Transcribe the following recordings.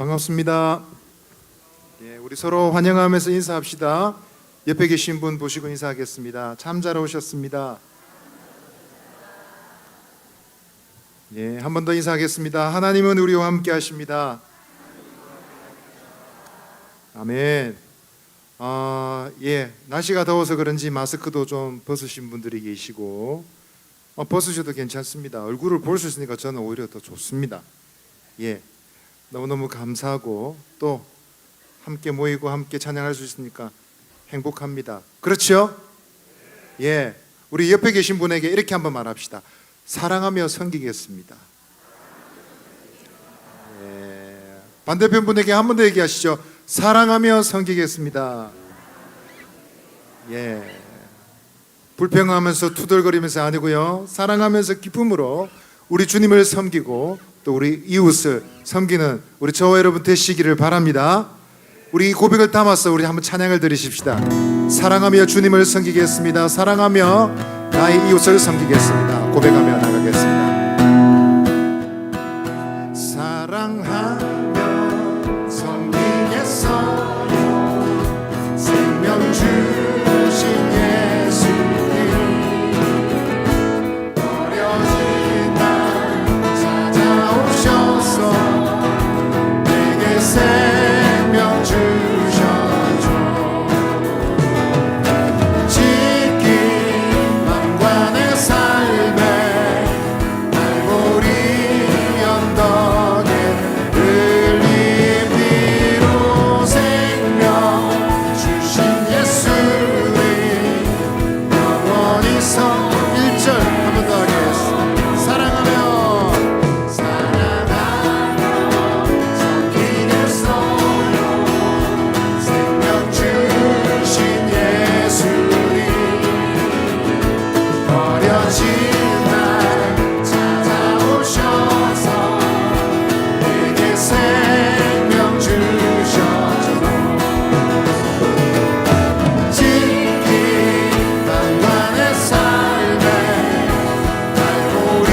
반갑습니다. 우리 서로 환영하면서 인사합시다. 옆에 계신 분 보시고 인사하겠습니다. 참 잘 오셨습니다. 한 번 더 인사하겠습니다. 하나님은 우리와 함께 하십니다. 아멘. 날씨가 더워서 그런지 마스크도 좀 벗으신 분들이 계시고 벗으셔도 괜찮습니다. 얼굴을 볼 수 있으니까 저는 오히려 더 좋습니다. 너무너무 감사하고 또 함께 모이고 함께 찬양할 수 있으니까 행복합니다. 그렇죠? 우리 옆에 계신 분에게 이렇게 한번 말합시다. 사랑하며 섬기겠습니다. 반대편 분에게 한 번 더 얘기하시죠. 사랑하며 섬기겠습니다. 불평하면서 투덜거리면서 아니고요, 사랑하면서 기쁨으로 우리 주님을 섬기고 또 우리 이웃을 섬기는 우리 저와 여러분 되시기를 바랍니다. 우리 이 고백을 담아서 우리 한번 찬양을 드리십시다. 사랑하며 주님을 섬기겠습니다. 사랑하며 나의 이웃을 섬기겠습니다. 고백하며 나가겠습니다. 사랑하며 섬기겠어요. 생명 주신 예수님, 버려진 날 찾아오셔서 내게 생명 주셨죠. 지킨 맘과 내 삶에 날보리 언덕에 흘린 피로 생명 주신 예수님, 영원히 1절 한 번 더 하겠습니다. 사랑하며 섬기겠어요. 생명 주신 예수님, 버려진 날 찾아오셔서 내게 생명 주셨죠. 지킨 맘과 내 삶에 날보리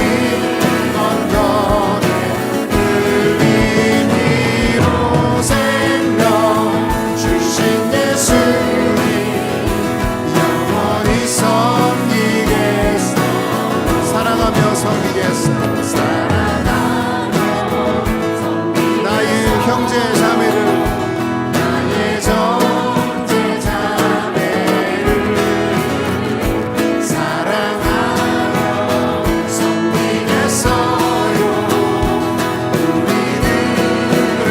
언덕에 흘린 피로 생명 주신 예수님, 영원히 섬기겠소. 사랑하며 섬기겠소. 나의 형제 자매를, 나의 형제 자매를 사랑하며 섬기겠어요. 우리들의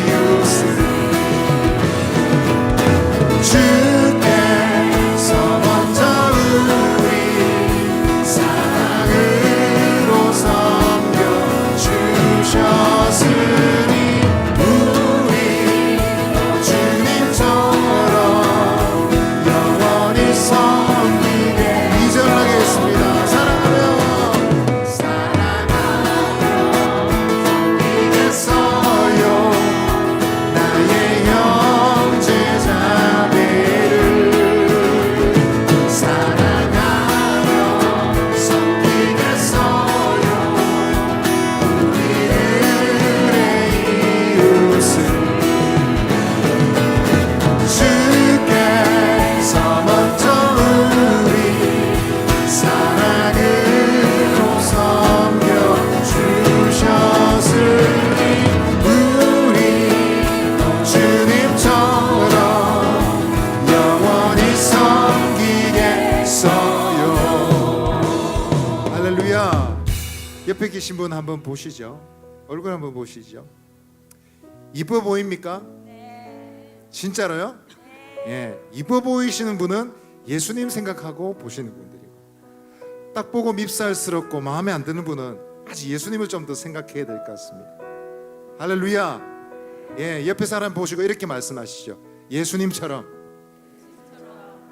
이웃을 주께서 먼저 우리 사랑으로 섬겨주셨으니 우리 주님처럼 영원히 섬기게. 2절 하겠습니다. 사랑하며 섬기겠어요. 나의 형제 자매를 사랑하며 섬기겠어요. 우리들의 이웃을 주께서 먼저 우리 사랑으로 섬겨주셨으니 우리 주님처럼 영원히 섬기겠어요. 할렐루야. 옆에 계신 분 한번 보시죠. 얼굴 한번 보시죠. 이뻐 보입니까? 진짜로요? 이뻐 보이시는 분은 예수님 생각하고 보시는 분들이고, 딱 보고 밉살스럽고 마음에 안 드는 분은 아직 예수님을 좀 더 생각해야 될 것 같습니다. 할렐루야. 옆에 사람 보시고 이렇게 말씀하시죠. 예수님처럼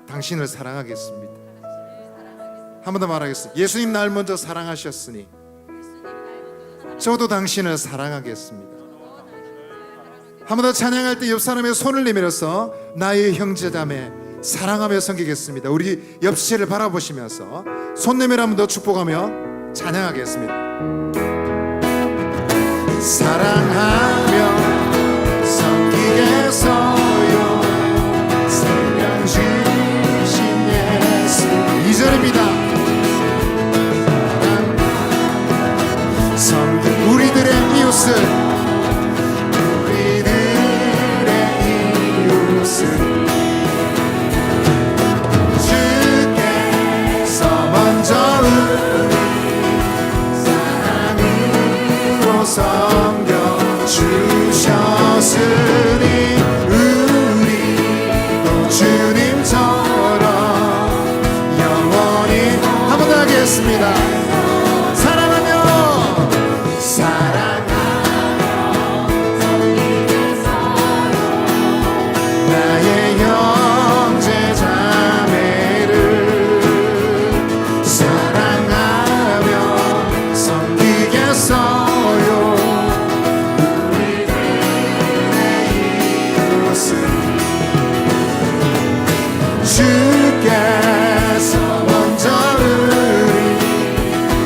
당신을 사랑하겠습니다. 한 번 더 말하겠습니다. 예수님 날 먼저 사랑하셨으니 저도 당신을 사랑하겠습니다. 한 번 더 찬양할 때 옆 사람의 손을 내밀어서 나의 형제자매 사랑하며 섬기겠습니다. 우리 옆시를 바라보시면서 손 내밀어 한 번 더 축복하며 찬양하겠습니다. 사랑하며 이웃은 우리들의 이웃은 주께서 먼저 우리 사랑으로 섬겨주셨으니 우리도 주님처럼 영원히 한 번 더 하겠습니다. 사랑하며 나의 형제 자매를 사랑하며 섬기겠어요. 우리들의 이웃은 주께서 먼저 우리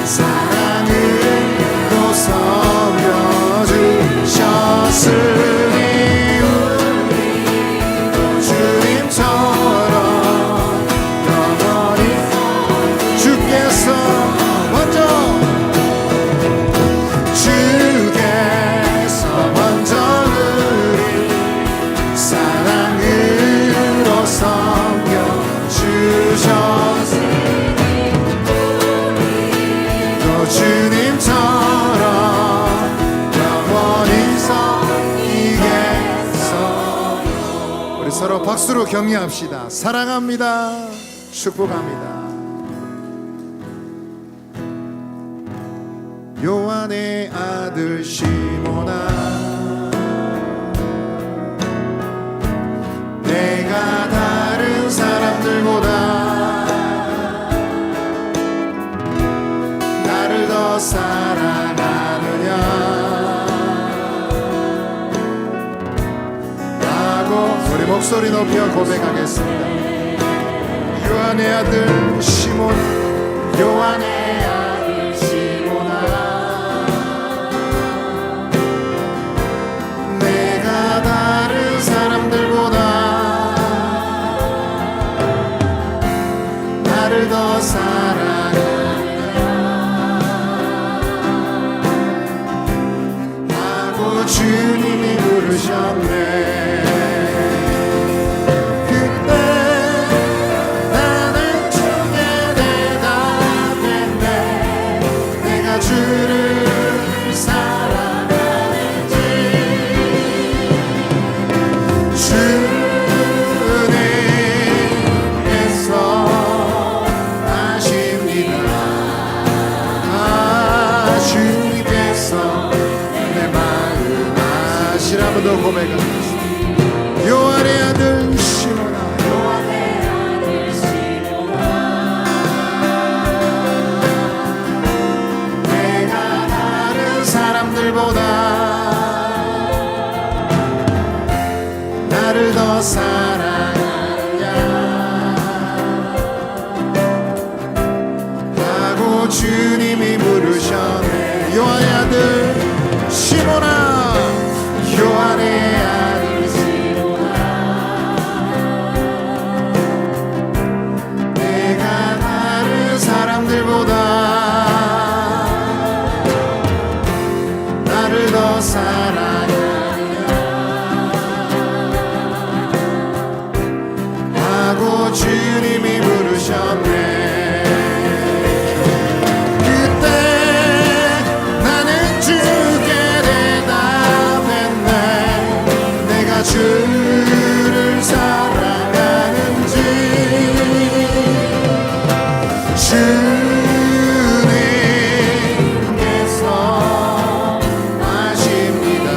사랑으로 섬겨주셨으니 우리도 주님처럼 영원히 주께서 먼저 우리 사랑으로 섬겨주셨으니 또 주님처럼 영원히 섬기겠어요. 우리 서로 박수로 격려합시다. 사랑합니다. 축복합니다. 요한의 아들 시몬아, 내가 다른 사람들보다 나를 더 사랑하느냐 라고 우리 목소리 높여 고백하겠습니다. 요한의 아들 시몬, 요한의 아들 시몬아, 내가 다른 사람들보다 나를 더 사랑하느냐 하고 주님이 부르셨네. 그때 나는 주께 대답했네. 내가 주를 사랑하는지 주님께서 아십니다. 주님께서 내 마음 아시라. 한번 더 고백하겠습니다. 요한의 아들 시몬아, 요한의 아들 시몬아, 내가 다른 사람들보다 나를 더 사랑하느냐 하고 주님이 부르셨네. 요한의 아들 시몬아, 요한의 아들 시몬아, 내가 다른 사람들보다 나를 더 사랑하느냐 하고 주님이 부르셨네. 그때 나는 주께 대답했네. 내가 주를 사랑하는지 주님께서 아십니다.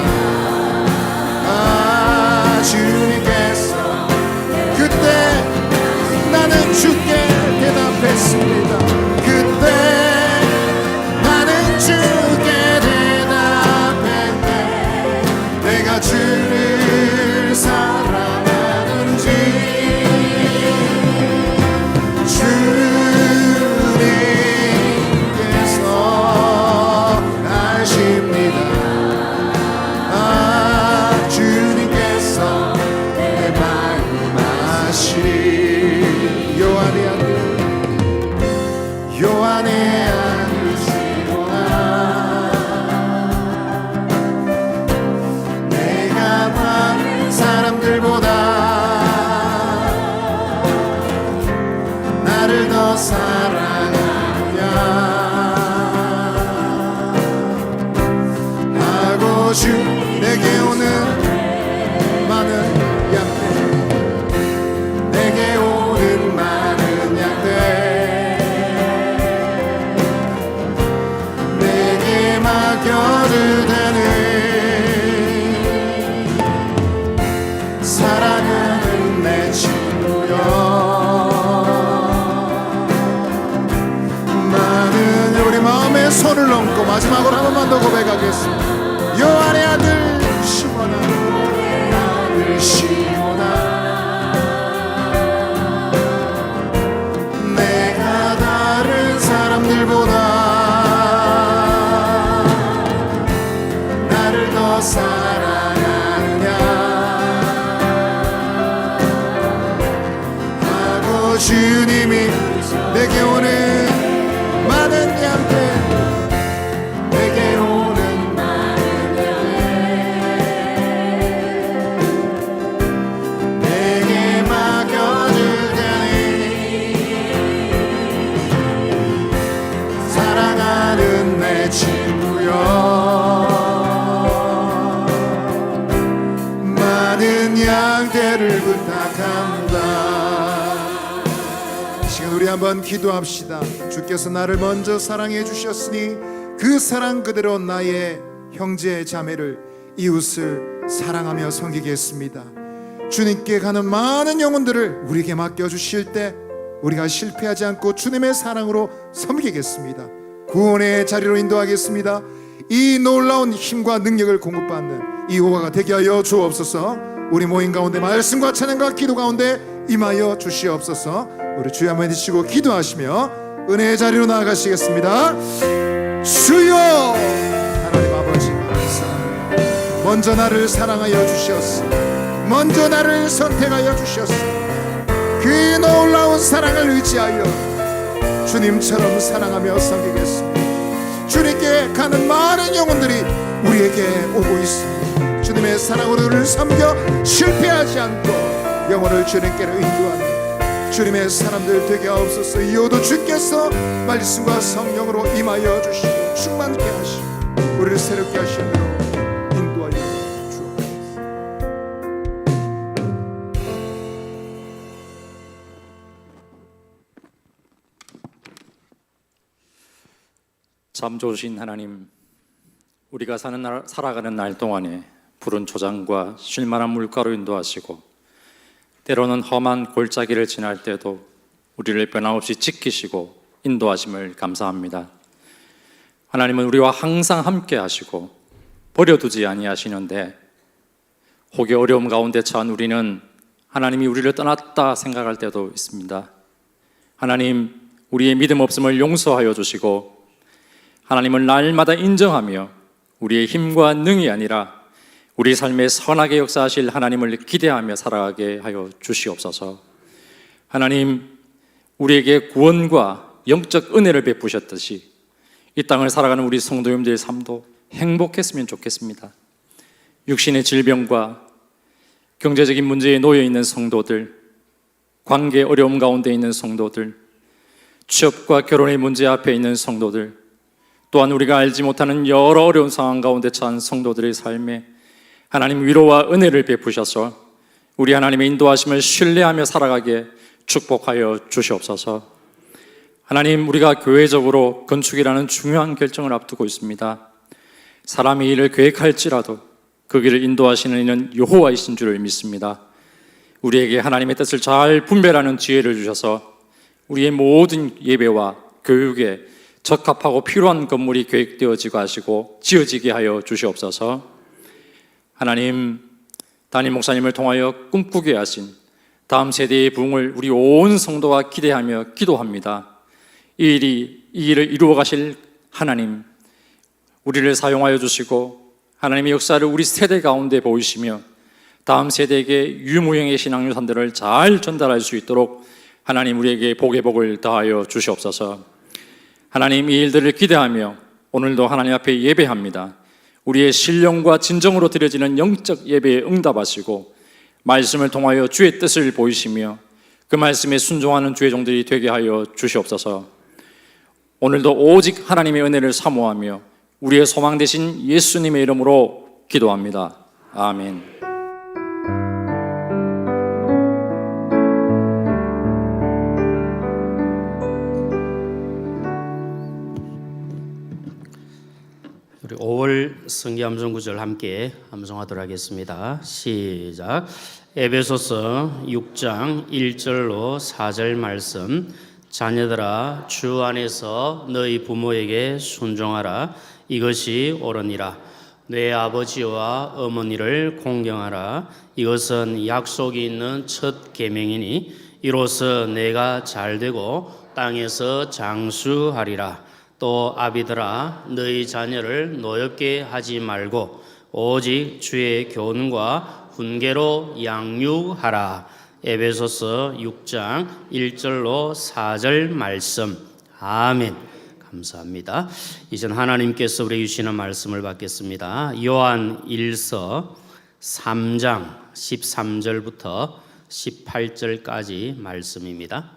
주 내게 오는 많은 양들, 내게 오는 많은 양들, 내게 맡겨도 되는 사랑하는 내 친구여. 많은 우리 마음에 손을 얹고 마지막으로 한 번만 더 고백하겠습니다. 요한의 아들 시몬아, 아들 시몬아, 내가 다른 사람들보다 나를 더 사랑하느냐 하고 주님이 내게 오는 많은 양들, 내게 오는 많은 양들, 내게 맡겨주다니 사랑하는 내 친구여. 많은 양들을 부탁한다. 지금 우리 한번 기도합시다. 주께서 나를 먼저 사랑해 주셨으니 그 사랑 그대로 나의 형제 자매를 이웃을 사랑하며 섬기겠습니다. 주님께 가는 많은 영혼들을 우리에게 맡겨주실 때 우리가 실패하지 않고 주님의 사랑으로 섬기겠습니다. 구원의 자리로 인도하겠습니다. 이 놀라운 힘과 능력을 공급받는 이 오가가 되게 하여 주옵소서. 우리 모임 가운데 말씀과 찬양과 기도 가운데 임하여 주시옵소서. 우리 주여 한번 해주시고 기도하시며 은혜의 자리로 나아가시겠습니다. 주여, 하나님 아버지 감사합니다. 먼저 나를 사랑하여 주셨어. 먼저 나를 선택하여 주셨어. 그 놀라운 사랑을 의지하여 주님처럼 사랑하며 섬기겠습니다. 주님께 가는 많은 영혼들이 우리에게 오고 있습니다. 주님의 사랑으로 우리를 섬겨 실패하지 않고 영혼을 주님께로 인도하는 주님의 사람들 되게 하옵소서. 이어도 주께서 말씀과 성령으로 임하여 주시고 충만케 하시고 우리를 새롭게 하시는 대로 인도하여 주옵소서. 참 좋으신 하나님, 우리가 살아가는 날 동안에 푸른 초장과 쉴만한 물가로 인도하시고 때로는 험한 골짜기를 지날 때도 우리를 변함없이 지키시고 인도하심을 감사합니다. 하나님은 우리와 항상 함께 하시고 버려두지 아니하시는데 혹의 어려움 가운데 처한 우리는 하나님이 우리를 떠났다 생각할 때도 있습니다. 하나님, 우리의 믿음 없음을 용서하여 주시고 하나님을 날마다 인정하며 우리의 힘과 능이 아니라 우리 삶에 선하게 역사하실 하나님을 기대하며 살아가게 하여 주시옵소서. 하나님, 우리에게 구원과 영적 은혜를 베푸셨듯이 이 땅을 살아가는 우리 성도님들의 삶도 행복했으면 좋겠습니다. 육신의 질병과 경제적인 문제에 놓여 있는 성도들, 관계 어려움 가운데 있는 성도들, 취업과 결혼의 문제 앞에 있는 성도들, 또한 우리가 알지 못하는 여러 어려운 상황 가운데 처한 성도들의 삶에 하나님 위로와 은혜를 베푸셔서 우리 하나님의 인도하심을 신뢰하며 살아가게 축복하여 주시옵소서. 하나님, 우리가 교회적으로 건축이라는 중요한 결정을 앞두고 있습니다. 사람이 일을 계획할지라도 그 길을 인도하시는 이는 여호와이신 줄을 믿습니다. 우리에게 하나님의 뜻을 잘 분별하는 지혜를 주셔서 우리의 모든 예배와 교육에 적합하고 필요한 건물이 계획되어지고 하시고 지어지게 하여 주시옵소서. 하나님, 담임 목사님을 통하여 꿈꾸게 하신 다음 세대의 부흥을 우리 온 성도가 기대하며 기도합니다. 이 일을 이루어 가실 하나님, 우리를 사용하여 주시고 하나님의 역사를 우리 세대 가운데 보이시며 다음 세대에게 유무형의 신앙 유산들을 잘 전달할 수 있도록 하나님 우리에게 복의 복을 더하여 주시옵소서. 하나님, 이 일들을 기대하며 오늘도 하나님 앞에 예배합니다. 우리의 신령과 진정으로 드려지는 영적 예배에 응답하시고 말씀을 통하여 주의 뜻을 보이시며 그 말씀에 순종하는 주의 종들이 되게 하여 주시옵소서. 오늘도 오직 하나님의 은혜를 사모하며 우리의 소망 되신 예수님의 이름으로 기도합니다. 아멘. 우리 5월 성기 암송 구절 함께 암송하도록 하겠습니다. 시작. 에베소서 6장 1절로 4절 말씀. 자녀들아 주 안에서 너희 부모에게 순종하라. 이것이 옳으니라. 내 아버지와 어머니를 공경하라. 이것은 약속이 있는 첫 계명이니 이로써 내가 잘되고 땅에서 장수하리라. 또 아비들아 너희 자녀를 노엽게 하지 말고 오직 주의 교훈과 훈계로 양육하라. 에베소서 6장 1절로 4절 말씀. 아멘. 감사합니다. 이젠 하나님께서 우리에게 주시는 말씀을 받겠습니다. 요한 1서 3장 13절부터 18절까지 말씀입니다.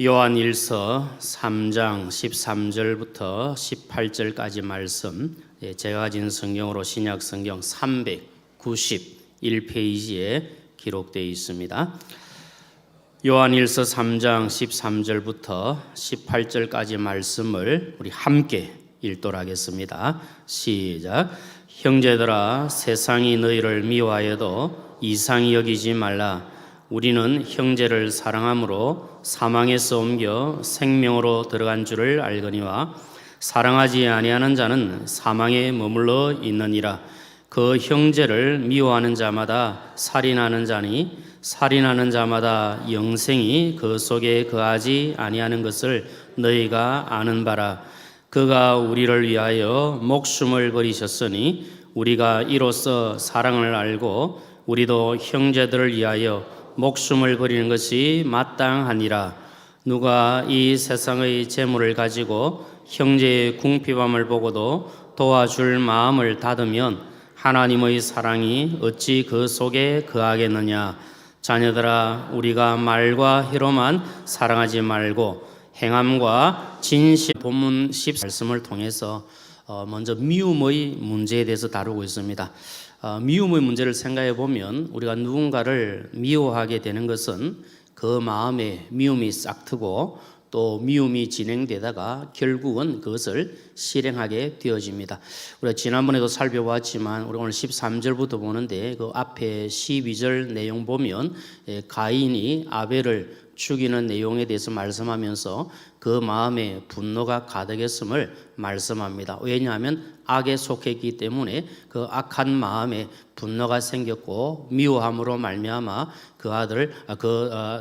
요한 1서 3장 13절부터 18절까지 말씀, 제가 가진 성경으로 신약 성경 391페이지에 기록되어 있습니다. 요한 1서 3장 13절부터 18절까지 말씀을 우리 함께 읽도록 하겠습니다. 시작. 형제들아 세상이 너희를 미워하여도 이상히 여기지 말라. 우리는 형제를 사랑함으로 사망에서 옮겨 생명으로 들어간 줄을 알거니와 사랑하지 아니하는 자는 사망에 머물러 있느니라. 그 형제를 미워하는 자마다 살인하는 자니 살인하는 자마다 영생이 그 속에 거하지 아니하는 것을 너희가 아는 바라. 그가 우리를 위하여 목숨을 버리셨으니 우리가 이로써 사랑을 알고 우리도 형제들을 위하여 목숨을 버리는 것이 마땅하니라. 누가 이 세상의 재물을 가지고 형제의 궁핍함을 보고도 도와줄 마음을 닫으면 하나님의 사랑이 어찌 그 속에 거하겠느냐. 자녀들아 우리가 말과 혀로만 사랑하지 말고 행함과 진실. 본문 10 말씀을 통해서 먼저 미움의 문제에 대해서 다루고 있습니다. 미움의 문제를 생각해 보면 우리가 누군가를 미워하게 되는 것은 그 마음에 미움이 싹트고 또 미움이 진행되다가 결국은 그것을 실행하게 되어집니다. 우리가 지난번에도 살펴봤지만 우리 오늘 13절부터 보는데 그 앞에 12절 내용 보면 가인이 아벨을 죽이는 내용에 대해서 말씀하면서 그 마음에 분노가 가득했음을 말씀합니다. 왜냐하면 악에 속했기 때문에 그 악한 마음에 분노가 생겼고 미워함으로 말미암아 그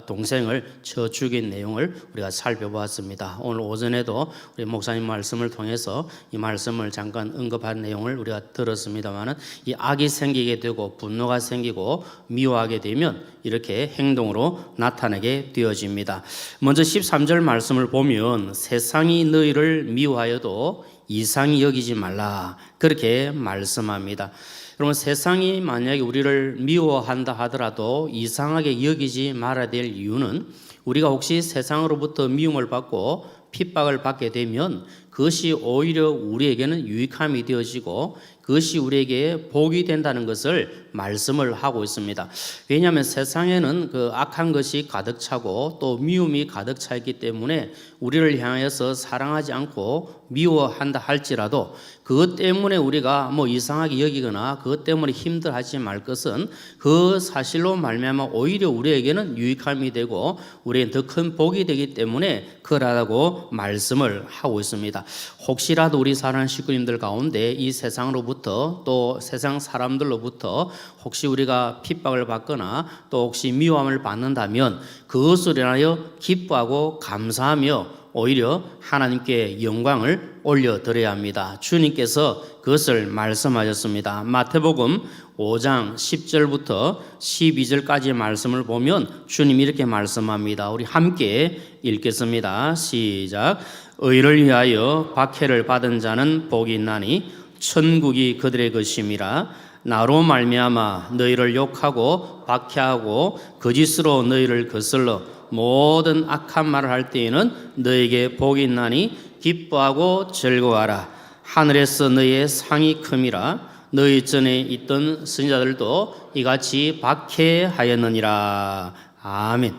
동생을 쳐 죽인 내용을 우리가 살펴보았습니다. 오늘 오전에도 우리 목사님 말씀을 통해서 이 말씀을 잠깐 언급한 내용을 우리가 들었습니다만은 이 악이 생기게 되고 분노가 생기고 미워하게 되면 이렇게 행동으로 나타나게 되어집니다. 먼저 13절 말씀을 보면 세상이 너희를 미워하여도 이상히 여기지 말라 그렇게 말씀합니다. 여러분 세상이 만약에 우리를 미워한다 하더라도 이상하게 여기지 말아야 될 이유는 우리가 혹시 세상으로부터 미움을 받고 핍박을 받게 되면 그것이 오히려 우리에게는 유익함이 되어지고 그것이 우리에게 복이 된다는 것을 말씀을 하고 있습니다. 왜냐하면 세상에는 그 악한 것이 가득 차고 또 미움이 가득 차 있기 때문에 우리를 향해서 사랑하지 않고 미워한다 할지라도 그것 때문에 우리가 이상하게 여기거나 그것 때문에 힘들어하지 말 것은 그 사실로 말미암아 오히려 우리에게는 유익함이 되고 우리에게 더 큰 복이 되기 때문에 그러라고 말씀을 하고 있습니다. 혹시라도 우리 사랑하는 식구님들 가운데 이 세상으로부터 또 세상 사람들로부터 혹시 우리가 핍박을 받거나 또 혹시 미움을 받는다면 그것을 인하여 기뻐하고 감사하며 오히려 하나님께 영광을 올려드려야 합니다. 주님께서 그것을 말씀하셨습니다. 마태복음 5장 10절부터 12절까지 말씀을 보면 주님이 이렇게 말씀합니다. 우리 함께 읽겠습니다. 시작. 의를 위하여 박해를 받은 자는 복이 있나니 천국이 그들의 것임이라. 나로 말미암아 너희를 욕하고 박해하고 거짓으로 너희를 거슬러 모든 악한 말을 할 때에는 너에게 복이 있나니 기뻐하고 즐거워하라. 하늘에서 너희의 상이 큼이라. 너희 전에 있던 선지자들도 이같이 박해하였느니라. 아멘.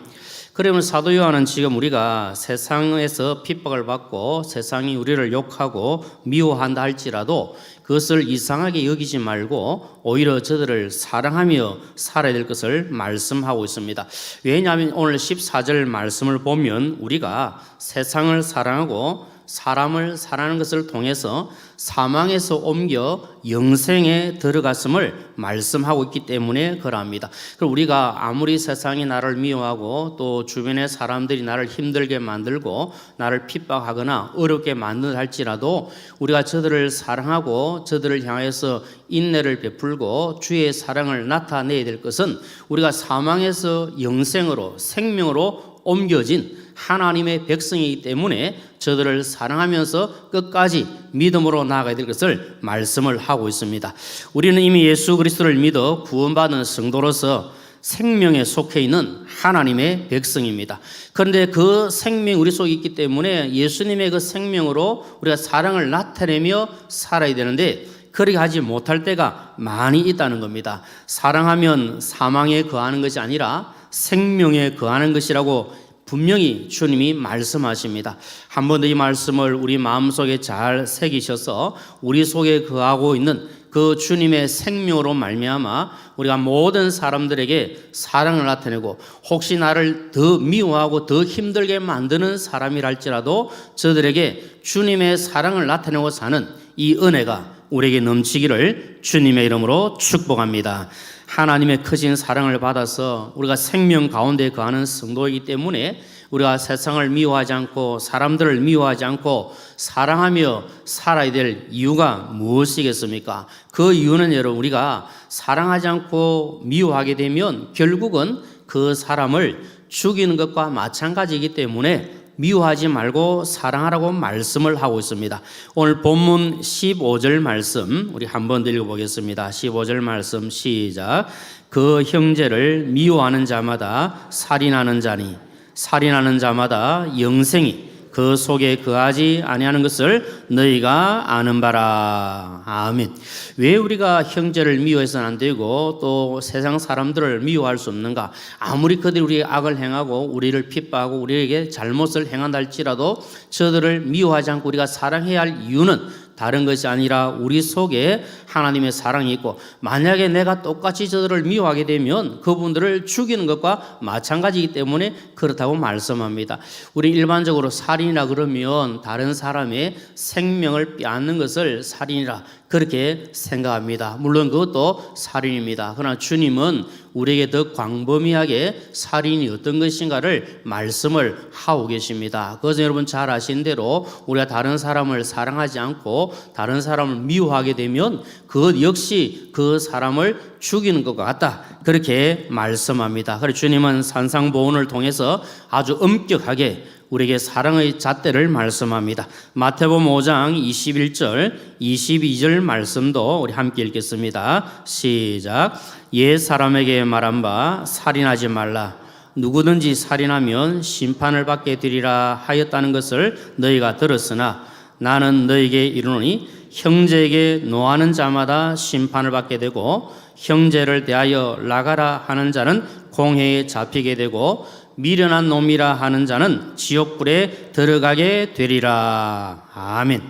그러면 사도 요한은 지금 우리가 세상에서 핍박을 받고 세상이 우리를 욕하고 미워한다 할지라도 그것을 이상하게 여기지 말고 오히려 저들을 사랑하며 살아야 될 것을 말씀하고 있습니다. 왜냐하면 오늘 14절 말씀을 보면 우리가 세상을 사랑하고 사람을 사랑하는 것을 통해서 사망에서 옮겨 영생에 들어갔음을 말씀하고 있기 때문에 그러합니다. 그럼 우리가 아무리 세상이 나를 미워하고 또 주변의 사람들이 나를 힘들게 만들고 나를 핍박하거나 어렵게 만든다 할지라도 우리가 저들을 사랑하고 저들을 향해서 인내를 베풀고 주의 사랑을 나타내야 될 것은 우리가 사망에서 영생으로 생명으로 옮겨진 하나님의 백성이기 때문에 저들을 사랑하면서 끝까지 믿음으로 나아가야 될 것을 말씀을 하고 있습니다. 우리는 이미 예수 그리스도를 믿어 구원받은 성도로서 생명에 속해 있는 하나님의 백성입니다. 그런데 그 생명 우리 속에 있기 때문에 예수님의 그 생명으로 우리가 사랑을 나타내며 살아야 되는데 그렇게 하지 못할 때가 많이 있다는 겁니다. 사랑하면 사망에 거하는 것이 아니라 생명에 거하는 것이라고 분명히 주님이 말씀하십니다. 한 번 더 이 말씀을 우리 마음속에 잘 새기셔서 우리 속에 거하고 있는 그 주님의 생명으로 말미암아 우리가 모든 사람들에게 사랑을 나타내고 혹시 나를 더 미워하고 더 힘들게 만드는 사람이랄지라도 저들에게 주님의 사랑을 나타내고 사는 이 은혜가 우리에게 넘치기를 주님의 이름으로 축복합니다. 하나님의 크신 사랑을 받아서 우리가 생명 가운데 거하는 성도이기 때문에 우리가 세상을 미워하지 않고 사람들을 미워하지 않고 사랑하며 살아야 될 이유가 무엇이겠습니까? 그 이유는 여러분 우리가 사랑하지 않고 미워하게 되면 결국은 그 사람을 죽이는 것과 마찬가지이기 때문에 미워하지 말고 사랑하라고 말씀을 하고 있습니다. 오늘 본문 15절 말씀 우리 한 번 더 읽어보겠습니다. 15절 말씀 시작. 그 형제를 미워하는 자마다 살인하는 자니 살인하는 자마다 영생이 그 속에 거하지 아니하는 것을 너희가 아는 바라. 아멘. 왜 우리가 형제를 미워해서는 안 되고 또 세상 사람들을 미워할 수 없는가? 아무리 그들이 우리에게 악을 행하고 우리를 핍박하고 우리에게 잘못을 행한다 할지라도 저들을 미워하지 않고 우리가 사랑해야 할 이유는 다른 것이 아니라 우리 속에 하나님의 사랑이 있고 만약에 내가 똑같이 저들을 미워하게 되면 그분들을 죽이는 것과 마찬가지이기 때문에 그렇다고 말씀합니다. 우리 일반적으로 살인이라 그러면 다른 사람의 생명을 빼앗는 것을 살인이라 그렇게 생각합니다. 물론 그것도 살인입니다. 그러나 주님은 우리에게 더 광범위하게 살인이 어떤 것인가를 말씀을 하고 계십니다. 그것은 여러분 잘 아신 대로 우리가 다른 사람을 사랑하지 않고 다른 사람을 미워하게 되면 그것 역시 그 사람을 죽이는 것과 같다. 그렇게 말씀합니다. 그래서 주님은 산상보훈을 통해서 아주 엄격하게 우리에게 사랑의 잣대를 말씀합니다. 마태복음 5장 21절 22절 말씀도 우리 함께 읽겠습니다. 시작. 옛 사람에게 말한 바 살인하지 말라. 누구든지 살인하면 심판을 받게 되리라 하였다는 것을 너희가 들었으나 나는 너희에게 이르노니 형제에게 노하는 자마다 심판을 받게 되고 형제를 대하여 나가라 하는 자는 공회에 잡히게 되고 미련한 놈이라 하는 자는 지옥불에 들어가게 되리라. 아멘.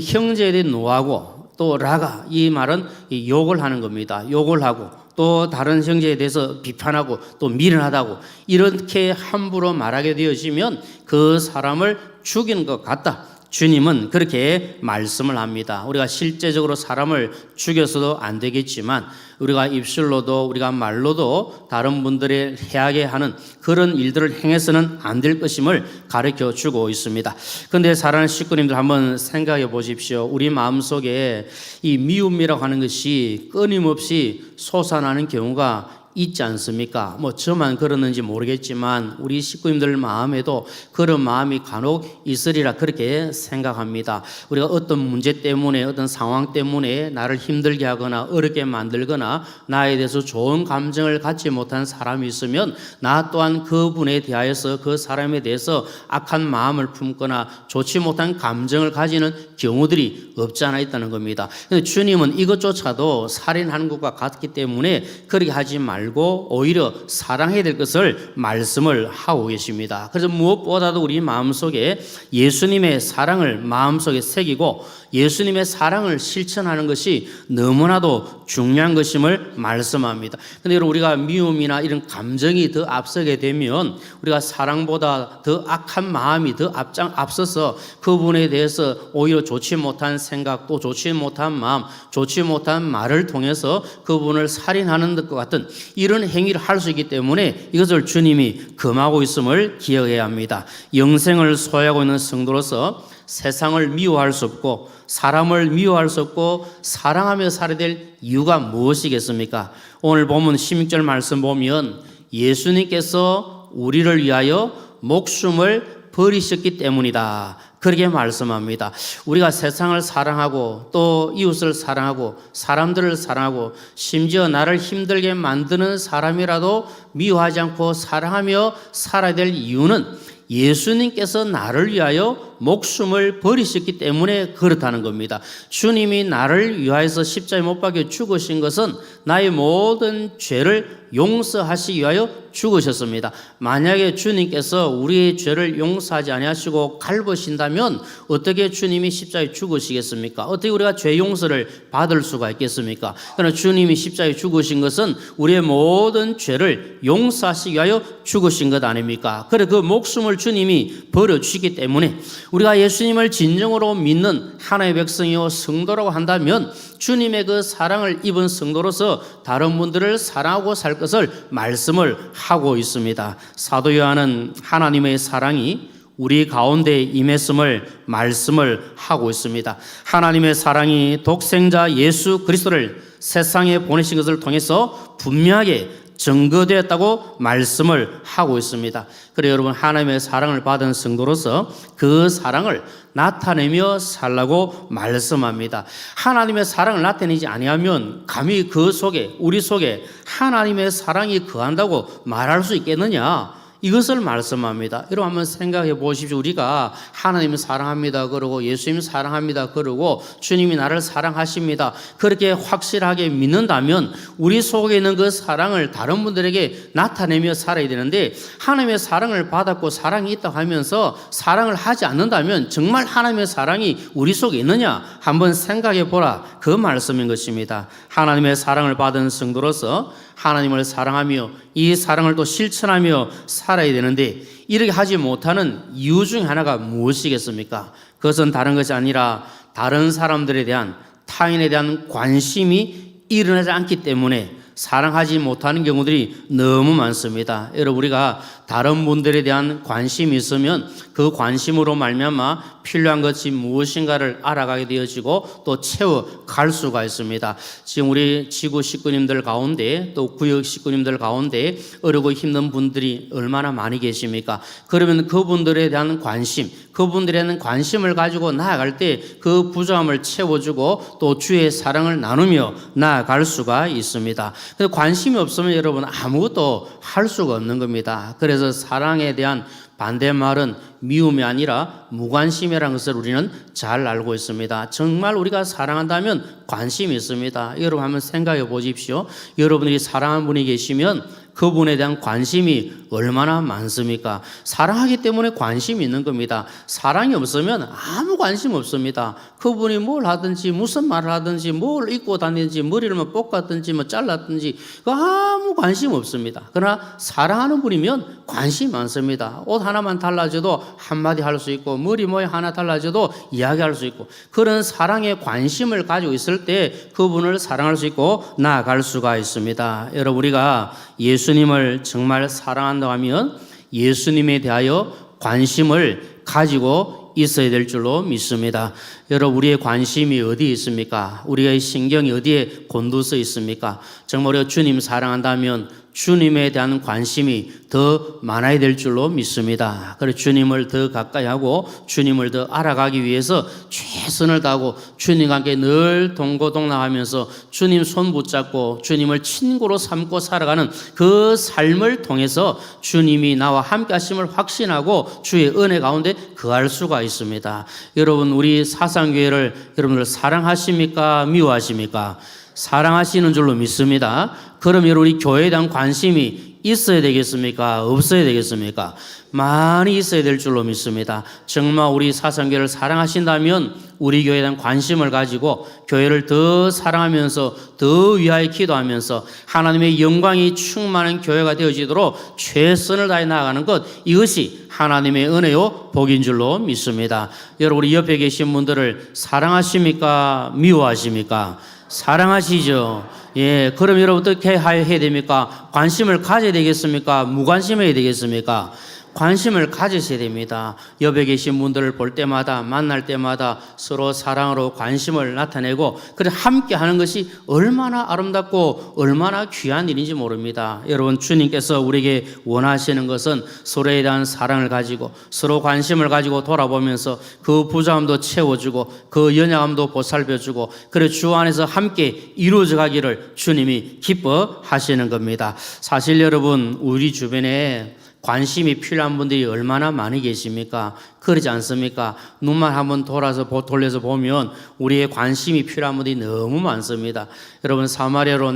형제에 대해 노하고 또 라가 이 말은 욕을 하는 겁니다. 욕을 하고 또 다른 형제에 대해서 비판하고 또 미련하다고 이렇게 함부로 말하게 되어지면 그 사람을 죽이는 것 같다. 주님은 그렇게 말씀을 합니다. 우리가 실제적으로 사람을 죽여서도 안 되겠지만 우리가 입술로도 우리가 말로도 다른 분들을 해하게 하는 그런 일들을 행해서는 안 될 것임을 가르쳐 주고 있습니다. 그런데 사랑하는 식구님들 한번 생각해 보십시오. 우리 마음속에 이 미움이라고 하는 것이 끊임없이 솟아나는 경우가 있지 않습니까? 뭐 저만 그러는지 모르겠지만 우리 식구님들 마음에도 그런 마음이 간혹 있으리라 그렇게 생각합니다. 우리가 어떤 문제 때문에 어떤 상황 때문에 나를 힘들게 하거나 어렵게 만들거나 나에 대해서 좋은 감정을 갖지 못한 사람이 있으면 나 또한 그분에 대하여서 그 사람에 대해서 악한 마음을 품거나 좋지 못한 감정을 가지는 경우들이 없지 않아 있다는 겁니다. 근데 주님은 이것조차도 살인하는 것과 같기 때문에 그렇게 하지 말고 오히려 사랑해야 될 것을 말씀을 하고 계십니다. 그래서 무엇보다도 우리 마음속에 예수님의 사랑을 마음속에 새기고 예수님의 사랑을 실천하는 것이 너무나도 중요한 것임을 말씀합니다. 근데 여러분, 우리가 미움이나 이런 감정이 더 앞서게 되면 우리가 사랑보다 더 악한 마음이 더 앞서서 그분에 대해서 오히려 좋지 못한 생각, 또 좋지 못한 마음, 좋지 못한 말을 통해서 그분을 살인하는 것 같은 이런 행위를 할 수 있기 때문에 이것을 주님이 금하고 있음을 기억해야 합니다. 영생을 소유하고 있는 성도로서 세상을 미워할 수 없고 사람을 미워할 수 없고 사랑하며 살아야 될 이유가 무엇이겠습니까? 오늘 보면 16절 말씀 보면 예수님께서 우리를 위하여 목숨을 버리셨기 때문이다. 그렇게 말씀합니다. 우리가 세상을 사랑하고 또 이웃을 사랑하고 사람들을 사랑하고 심지어 나를 힘들게 만드는 사람이라도 미워하지 않고 사랑하며 살아야 될 이유는 예수님께서 나를 위하여 목숨을 버리셨기 때문에 그렇다는 겁니다. 주님이 나를 위하여서 십자가에 못 박혀 죽으신 것은 나의 모든 죄를 용서하시기 위하여 죽으셨습니다. 만약에 주님께서 우리의 죄를 용서하지 아니하시고 갈보신다면 어떻게 주님이 십자가에 죽으시겠습니까? 어떻게 우리가 죄 용서를 받을 수가 있겠습니까? 그러나 주님이 십자가에 죽으신 것은 우리의 모든 죄를 용서하시기 위하여 죽으신 것 아닙니까? 그래 그 목숨을 주님이 버려주시기 때문에 우리가 예수님을 진정으로 믿는 하나님의 백성이요 성도라고 한다면 주님의 그 사랑을 입은 성도로서 다른 분들을 사랑하고 살 것을 말씀을 하고 있습니다. 사도 요한은 하나님의 사랑이 우리 가운데 임했음을 말씀을 하고 있습니다. 하나님의 사랑이 독생자 예수 그리스도를 세상에 보내신 것을 통해서 분명하게 증거되었다고 말씀을 하고 있습니다. 그래 여러분, 하나님의 사랑을 받은 성도로서 그 사랑을 나타내며 살라고 말씀합니다. 하나님의 사랑을 나타내지 아니하면 감히 그 속에 우리 속에 하나님의 사랑이 거한다고 말할 수 있겠느냐? 이것을 말씀합니다. 여러분 한번 생각해 보십시오. 우리가 하나님을 사랑합니다 그러고 예수님 사랑합니다 그러고 주님이 나를 사랑하십니다 그렇게 확실하게 믿는다면 우리 속에 있는 그 사랑을 다른 분들에게 나타내며 살아야 되는데 하나님의 사랑을 받았고 사랑이 있다고 하면서 사랑을 하지 않는다면 정말 하나님의 사랑이 우리 속에 있느냐 한번 생각해 보라, 그 말씀인 것입니다. 하나님의 사랑을 받은 성도로서 하나님을 사랑하며 이 사랑을 또 실천하며 살아야 되는데 이렇게 하지 못하는 이유 중 하나가 무엇이겠습니까? 그것은 다른 것이 아니라 다른 사람들에 대한 타인에 대한 관심이 일어나지 않기 때문에 사랑하지 못하는 경우들이 너무 많습니다. 여러분 우리가 다른 분들에 대한 관심이 있으면 그 관심으로 말미암아 필요한 것이 무엇인가를 알아가게 되어지고 또 채워갈 수가 있습니다. 지금 우리 지구 식구님들 가운데 또 구역 식구님들 가운데 어렵고 힘든 분들이 얼마나 많이 계십니까? 그러면 그분들에 대한 관심, 그분들에 대한 관심을 가지고 나아갈 때 그 부족함을 채워주고 또 주의 사랑을 나누며 나아갈 수가 있습니다. 근데 관심이 없으면 여러분 아무것도 할 수가 없는 겁니다. 그래서 사랑에 대한 반대말은 미움이 아니라 무관심이라는 것을 우리는 잘 알고 있습니다. 정말 우리가 사랑한다면 관심이 있습니다. 여러분 한번 생각해 보십시오. 여러분들이 사랑하는 분이 계시면 그분에 대한 관심이 얼마나 많습니까? 사랑하기 때문에 관심이 있는 겁니다. 사랑이 없으면 아무 관심 없습니다. 그분이 뭘 하든지 무슨 말을 하든지 뭘 입고 다니든지 머리를 뭐 볶았든지 뭐 잘랐든지 아무 관심 없습니다. 그러나 사랑하는 분이면 관심이 많습니다. 옷 하나만 달라져도 한마디 할 수 있고 머리 모양 하나 달라져도 이야기할 수 있고 그런 사랑에 관심을 가지고 있을 때 그분을 사랑할 수 있고 나아갈 수가 있습니다. 여러분 우리가 예수님을 정말 사랑한다고 하면 예수님에 대하여 관심을 가지고 있어야 될 줄로 믿습니다. 여러분, 우리의 관심이 어디에 있습니까? 우리의 신경이 어디에 곤두서 있습니까? 정말 우리가 주님 사랑한다면 주님에 대한 관심이 더 많아야 될 줄로 믿습니다. 그래서 주님을 더 가까이 하고 주님을 더 알아가기 위해서 최선을 다하고 주님과 함께 늘 동고동락하면서 주님 손 붙잡고 주님을 친구로 삼고 살아가는 그 삶을 통해서 주님이 나와 함께 하심을 확신하고 주의 은혜 가운데 거할 수가 있습니다. 여러분, 우리 사상교회를 여러분들 사랑하십니까? 미워하십니까? 사랑하시는 줄로 믿습니다. 그러면 우리 교회에 대한 관심이 있어야 되겠습니까? 없어야 되겠습니까? 많이 있어야 될 줄로 믿습니다. 정말 우리 사상교회를 사랑하신다면 우리 교회에 대한 관심을 가지고 교회를 더 사랑하면서 더 위하여 기도하면서 하나님의 영광이 충만한 교회가 되어지도록 최선을 다해 나아가는 것, 이것이 하나님의 은혜요 복인 줄로 믿습니다. 여러분, 우리 옆에 계신 분들을 사랑하십니까? 미워하십니까? 사랑하시죠. 예, 그럼 여러분 어떻게 해야 됩니까? 관심을 가져야 되겠습니까? 무관심해야 되겠습니까? 관심을 가지셔야 됩니다. 옆에 계신 분들을 볼 때마다, 만날 때마다 서로 사랑으로 관심을 나타내고, 그래 함께 하는 것이 얼마나 아름답고 얼마나 귀한 일인지 모릅니다. 여러분, 주님께서 우리에게 원하시는 것은 서로에 대한 사랑을 가지고 서로 관심을 가지고 돌아보면서 그 부족함도 채워주고 그 연약함도 보살펴주고, 그래 주 안에서 함께 이루어져 가기를 주님이 기뻐하시는 겁니다. 사실 여러분, 우리 주변에 관심이 필요한 분들이 얼마나 많이 계십니까? 그러지 않습니까? 눈만 한번 돌려서 보면 우리의 관심이 필요한 분들이 너무 많습니다. 여러분, 사마리아로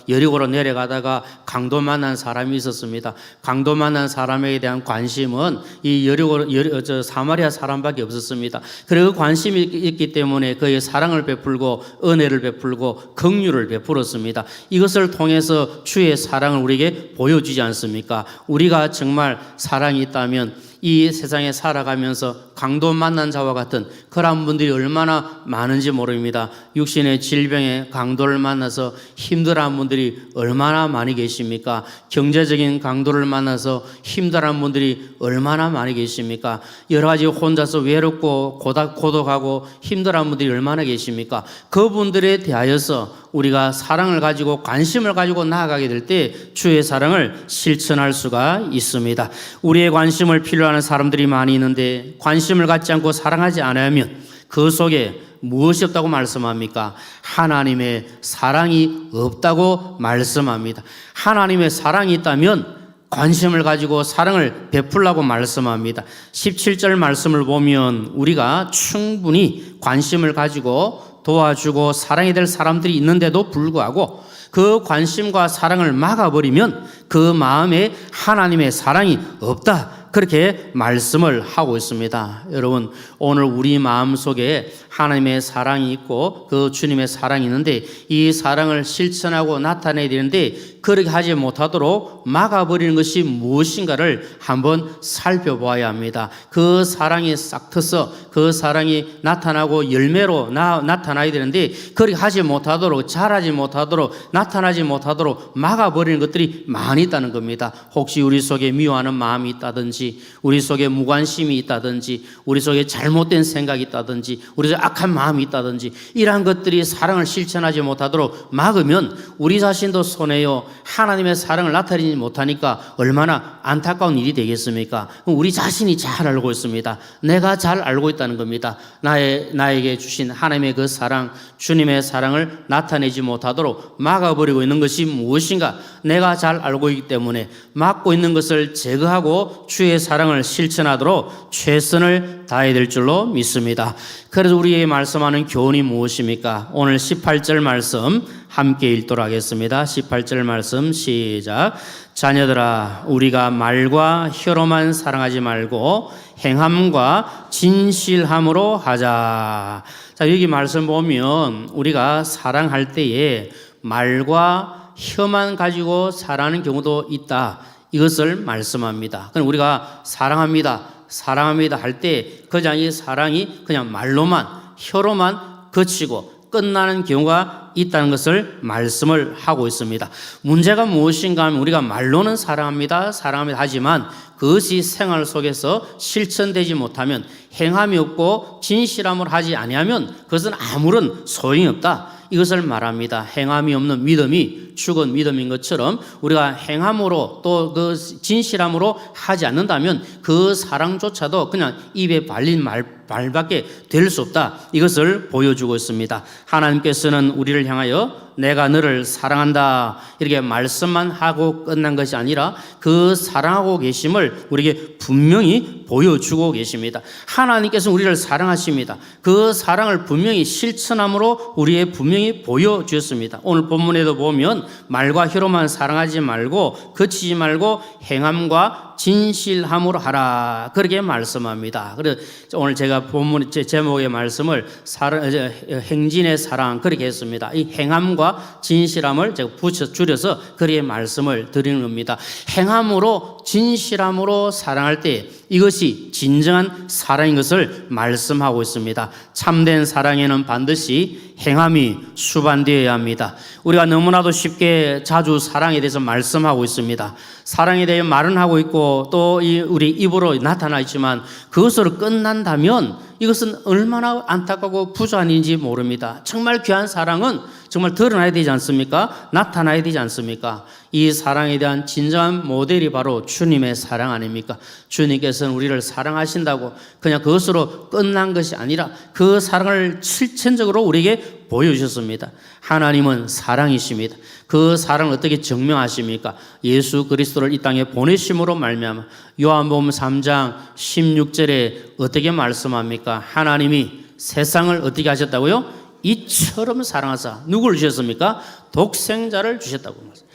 여리고로 내려가다가 강도 만난 사람이 있었습니다. 강도 만난 사람에 대한 관심은 이 사마리아 사람밖에 없었습니다. 그리고 관심이 있기 때문에 그의 사랑을 베풀고 은혜를 베풀고 긍휼을 베풀었습니다. 이것을 통해서 주의 사랑을 우리에게 보여주지 않습니까? 우리가 정말 사랑이 있다면 이 세상에 살아가면서 강도 만난 자와 같은 그런 분들이 얼마나 많은지 모릅니다. 육신의 질병에 강도를 만나서 힘들어하는 분들이 얼마나 많이 계십니까? 경제적인 강도를 만나서 힘들어하는 분들이 얼마나 많이 계십니까? 여러 가지 혼자서 외롭고 고독하고 힘들어하는 분들이 얼마나 계십니까? 그분들에 대하여서 우리가 사랑을 가지고 관심을 가지고 나아가게 될 때 주의 사랑을 실천할 수가 있습니다. 우리의 관심을 필요하는 사람들이 많이 있는데 관심을 갖지 않고 사랑하지 않으면 그 속에 무엇이 없다고 말씀합니까? 하나님의 사랑이 없다고 말씀합니다. 하나님의 사랑이 있다면 관심을 가지고 사랑을 베풀라고 말씀합니다. 17절 말씀을 보면 우리가 충분히 관심을 가지고 도와주고 사랑이 될 사람들이 있는데도 불구하고 그 관심과 사랑을 막아버리면 그 마음에 하나님의 사랑이 없다, 그렇게 말씀을 하고 있습니다. 여러분, 오늘 우리 마음속에 하나님의 사랑이 있고 그 주님의 사랑이 있는데 이 사랑을 실천하고 나타내야 되는데 그렇게 하지 못하도록 막아버리는 것이 무엇인가를 한번 살펴보아야 합니다. 그 사랑이 싹 트서 그 사랑이 나타나고 열매로 나타나야 되는데 그렇게 하지 못하도록, 자라지 못하도록, 나타나지 못하도록 막아버리는 것들이 많이 있다는 겁니다. 혹시 우리 속에 미워하는 마음이 있다든지, 우리 속에 무관심이 있다든지, 우리 속에 잘못된 생각이 있다든지, 우리 속에 악한 마음이 있다든지, 이러한 것들이 사랑을 실천하지 못하도록 막으면 우리 자신도 손해요. 하나님의 사랑을 나타내지 못하니까 얼마나 안타까운 일이 되겠습니까? 우리 자신이 잘 알고 있습니다. 내가 잘 알고 있다는 겁니다. 나에게 주신 하나님의 그 사랑, 주님의 사랑을 나타내지 못하도록 막아버리고 있는 것이 무엇인가? 내가 잘 알고 있기 때문에 막고 있는 것을 제거하고 주의 사랑을 실천하도록 최선을 다해야 될 줄로 믿습니다. 그래서 우리에게 말씀하는 교훈이 무엇입니까? 오늘 18절 말씀 함께 읽도록 하겠습니다. 18절 말씀 시작. 자녀들아, 우리가 말과 혀로만 사랑하지 말고 행함과 진실함으로 하자. 자, 여기 말씀 보면 우리가 사랑할 때에 말과 혀만 가지고 사랑하는 경우도 있다, 이것을 말씀합니다. 그럼 우리가 사랑합니다 할 때 그냥 이 사랑이 그냥 말로만, 혀로만 그치고 끝나는 경우가 있다는 것을 말씀을 하고 있습니다. 문제가 무엇인가 하면 우리가 말로는 사랑합니다 하지만 그것이 생활 속에서 실천되지 못하면, 행함이 없고 진실함을 하지 아니하면 그것은 아무런 소용이 없다, 이것을 말합니다. 행함이 없는 믿음이 죽은 믿음인 것처럼 우리가 행함으로 또 그 진실함으로 하지 않는다면 그 사랑조차도 그냥 입에 발린 말밖에 될 수 없다, 이것을 보여주고 있습니다. 하나님께서는 우리를 향하여 내가 너를 사랑한다 이렇게 말씀만 하고 끝난 것이 아니라 그 사랑하고 계심을 우리에게 분명히 보여주고 계십니다. 하나님께서는 우리를 사랑하십니다. 그 사랑을 분명히 실천함으로 우리의 분명히 보여주셨습니다. 오늘 본문에도 보면 말과 혀로만 사랑하지 말고 그치지 말고 행함과 진실함으로 하라, 그렇게 말씀합니다. 그래서 오늘 제가 본문 제목의 말씀을 행진의 사랑 그렇게 했습니다. 이 행함과 진실함을 제가 줄여서 그렇게 말씀을 드리는 겁니다. 행함으로 진실함으로 사랑할 때 이것이 진정한 사랑인 것을 말씀하고 있습니다. 참된 사랑에는 반드시 행함이 수반되어야 합니다. 우리가 너무나도 쉽게 자주 사랑에 대해서 말씀하고 있습니다. 사랑에 대해 말은 하고 있고 또 우리 입으로 나타나 있지만 그것으로 끝난다면 이것은 얼마나 안타깝고 부조한인지 모릅니다. 정말 귀한 사랑은 정말 드러나야 되지 않습니까? 나타나야 되지 않습니까? 이 사랑에 대한 진정한 모델이 바로 주님의 사랑 아닙니까? 주님께서는 우리를 사랑하신다고 그냥 그것으로 끝난 것이 아니라 그 사랑을 실천적으로 우리에게 보여주셨습니다. 하나님은 사랑이십니다. 그 사랑을 어떻게 증명하십니까? 예수 그리스도를 이 땅에 보내심으로 말미암아 요한복음 3장 16절에 어떻게 말씀합니까? 하나님이 세상을 어떻게 하셨다고요? 이처럼 사랑하사 누구를 주셨습니까? 독생자를 주셨다고 말씀합니다.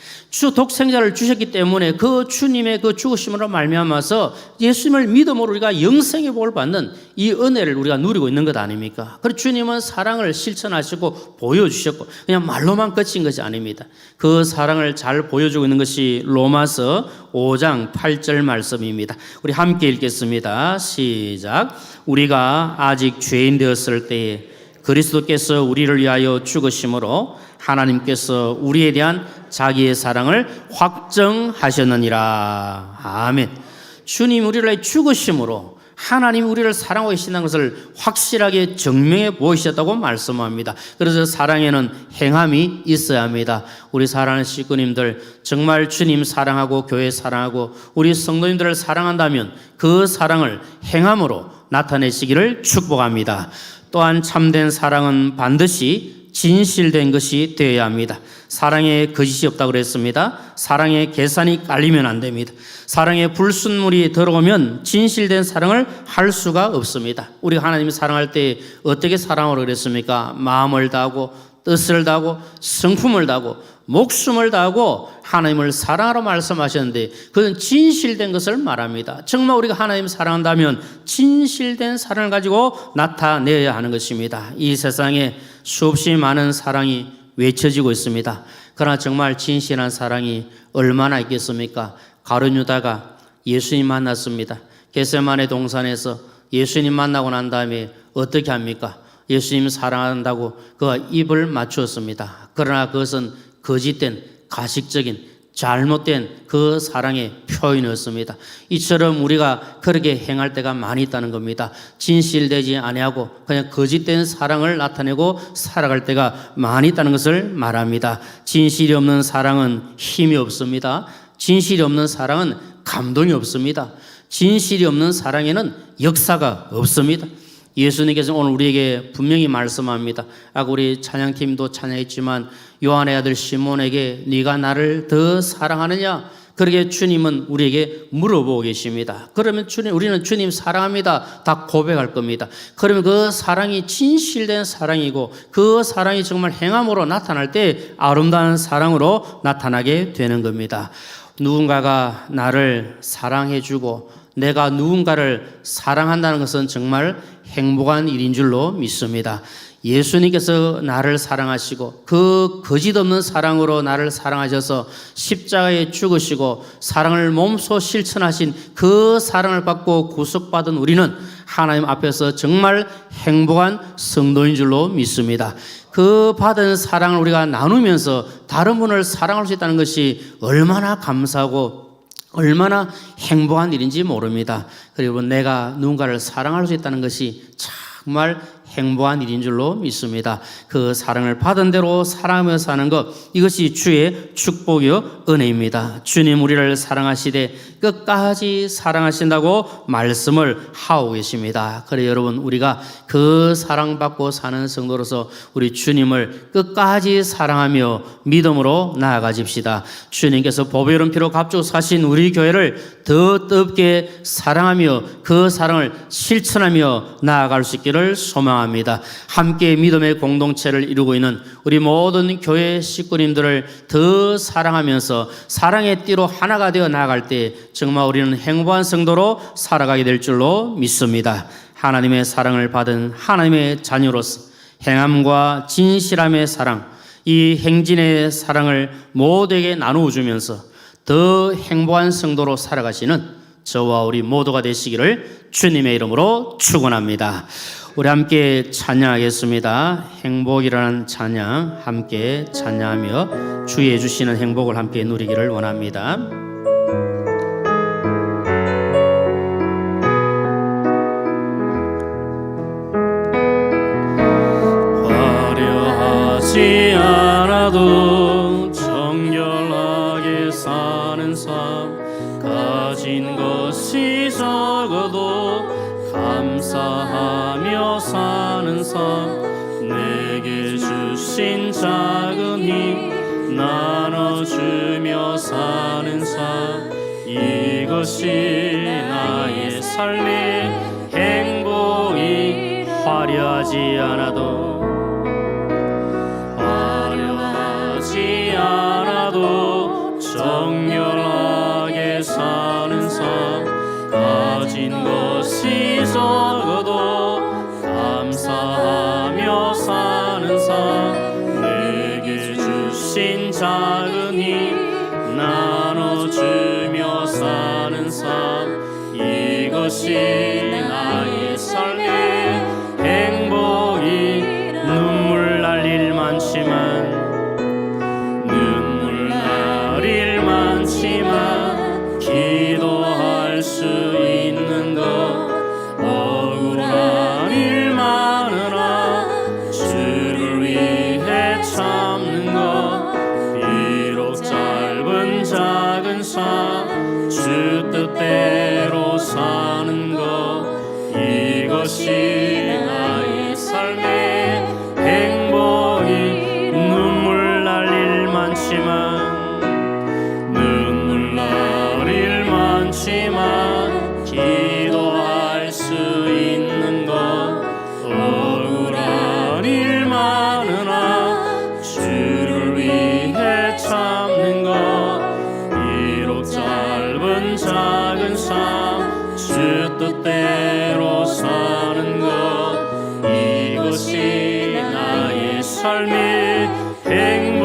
독생자를 주셨기 때문에 그 주님의 그 죽으심으로 말미암아서 예수님을 믿음으로 우리가 영생의 복을 받는 이 은혜를 우리가 누리고 있는 것 아닙니까? 그리고 주님은 사랑을 실천하시고 보여주셨고 그냥 말로만 그친 것이 아닙니다. 그 사랑을 잘 보여주고 있는 것이 로마서 5장 8절 말씀입니다. 우리 함께 읽겠습니다. 시작. 우리가 아직 죄인 되었을 때에 그리스도께서 우리를 위하여 죽으심으로 하나님께서 우리에 대한 자기의 사랑을 확정하셨느니라. 아멘. 주님 우리를 위하여 죽으심으로 하나님 우리를 사랑하고 계신다는 것을 확실하게 증명해 보이셨다고 말씀합니다. 그래서 사랑에는 행함이 있어야 합니다. 우리 사랑하는 식구님들 정말 주님 사랑하고 교회 사랑하고 우리 성도님들을 사랑한다면 그 사랑을 행함으로 나타내시기를 축복합니다. 또한 참된 사랑은 반드시 진실된 것이 되어야 합니다. 사랑에 거짓이 없다고 그랬습니다. 사랑에 계산이 깔리면 안 됩니다. 사랑에 불순물이 들어오면 진실된 사랑을 할 수가 없습니다. 우리가 하나님을 사랑할 때 어떻게 사랑하라고 그랬습니까? 마음을 다하고 뜻을 다하고 성품을 다하고 목숨을 다하고 하나님을 사랑하라 말씀하셨는데 그건 진실된 것을 말합니다. 정말 우리가 하나님을 사랑한다면 진실된 사랑을 가지고 나타내야 하는 것입니다. 이 세상에 수없이 많은 사랑이 외쳐지고 있습니다. 그러나 정말 진실한 사랑이 얼마나 있겠습니까? 가룟 유다가 예수님 만났습니다. 겟세마네 동산에서 예수님 만나고 난 다음에 어떻게 합니까? 예수님 사랑한다고 그가 입을 맞추었습니다. 그러나 그것은 거짓된 가식적인 잘못된 그 사랑의 표현이었습니다. 이처럼 우리가 그렇게 행할 때가 많이 있다는 겁니다. 진실되지 아니하고 그냥 거짓된 사랑을 나타내고 살아갈 때가 많이 있다는 것을 말합니다. 진실이 없는 사랑은 힘이 없습니다. 진실이 없는 사랑은 감동이 없습니다. 진실이 없는 사랑에는 역사가 없습니다. 예수님께서 오늘 우리에게 분명히 말씀합니다. 아까 우리 찬양팀도 찬양했지만 요한의 아들 시몬에게 네가 나를 더 사랑하느냐? 그러게 주님은 우리에게 물어보고 계십니다. 그러면 우리는 주님 사랑합니다. 다 고백할 겁니다. 그러면 그 사랑이 진실된 사랑이고 그 사랑이 정말 행함으로 나타날 때 아름다운 사랑으로 나타나게 되는 겁니다. 누군가가 나를 사랑해주고 내가 누군가를 사랑한다는 것은 정말 행복한 일인 줄로 믿습니다. 예수님께서 나를 사랑하시고 그 거짓없는 사랑으로 나를 사랑하셔서 십자가에 죽으시고 사랑을 몸소 실천하신 그 사랑을 받고 구속받은 우리는 하나님 앞에서 정말 행복한 성도인 줄로 믿습니다. 그 받은 사랑을 우리가 나누면서 다른 분을 사랑할 수 있다는 것이 얼마나 감사하고 얼마나 행복한 일인지 모릅니다. 그리고 내가 누군가를 사랑할 수 있다는 것이 정말 행복한 일인 줄로 믿습니다. 그 사랑을 받은 대로 사랑하며 사는 것, 이것이 주의 축복이요 은혜입니다. 주님 우리를 사랑하시되 끝까지 사랑하신다고 말씀을 하고 계십니다. 그래 여러분, 우리가 그 사랑받고 사는 성도로서 우리 주님을 끝까지 사랑하며 믿음으로 나아가십시다. 주님께서 보배 이른 피로 값주고 사신 우리 교회를 더 뜨겁게 사랑하며 그 사랑을 실천하며 나아갈 수 있기를 소망합니다. 함께 믿음의 공동체를 이루고 있는 우리 모든 교회 식구님들을 더 사랑하면서 사랑의 띠로 하나가 되어 나아갈 때 정말 우리는 행복한 성도로 살아가게 될 줄로 믿습니다. 하나님의 사랑을 받은 하나님의 자녀로서 행함과 진실함의 사랑, 이 행진의 사랑을 모두에게 나누어 주면서 더 행복한 성도로 살아가시는 저와 우리 모두가 되시기를 주님의 이름으로 축원합니다. 우리 함께 찬양하겠습니다. 행복이라는 찬양 함께 찬양하며 주의 주시는 행복을 함께 누리기를 원합니다. 화려하지 않아도 정결하게 사는 삶, 가진 것이 적어도 감사하며 사는 삶, 내게 주신 작은 힘 나눠주며 사는 삶, 이것이 나의 삶의 행복이 화려하지 않아도 정결하게 사는 삶, 가진 것이 적어도 감사하며 사는 삶, 내게 주신 작은 힘 나눠주며 사는 삶, 이것이 나의 삶의 행복이 눈물 날 일 많지만 기도할 수 있는 것, 억울한 일 많으나 주를 위해 참는 것, 비록 짧은 작은 삶 주 뜻대로 사는 것, 이것이 나의 삶의 행복이 눈물 날 일 많지만 기도할 수 있는 것, 억울한 일 많으나 주를 위해 참는 것, 비록 짧은 작은 삶 주 뜻대로 사는 것, 이것이 나의 삶의 행복이라오.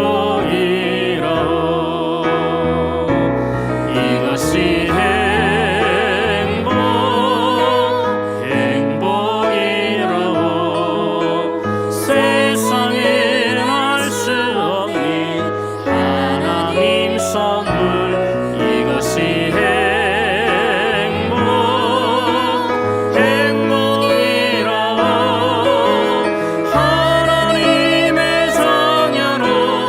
이것이 하나님의 자녀로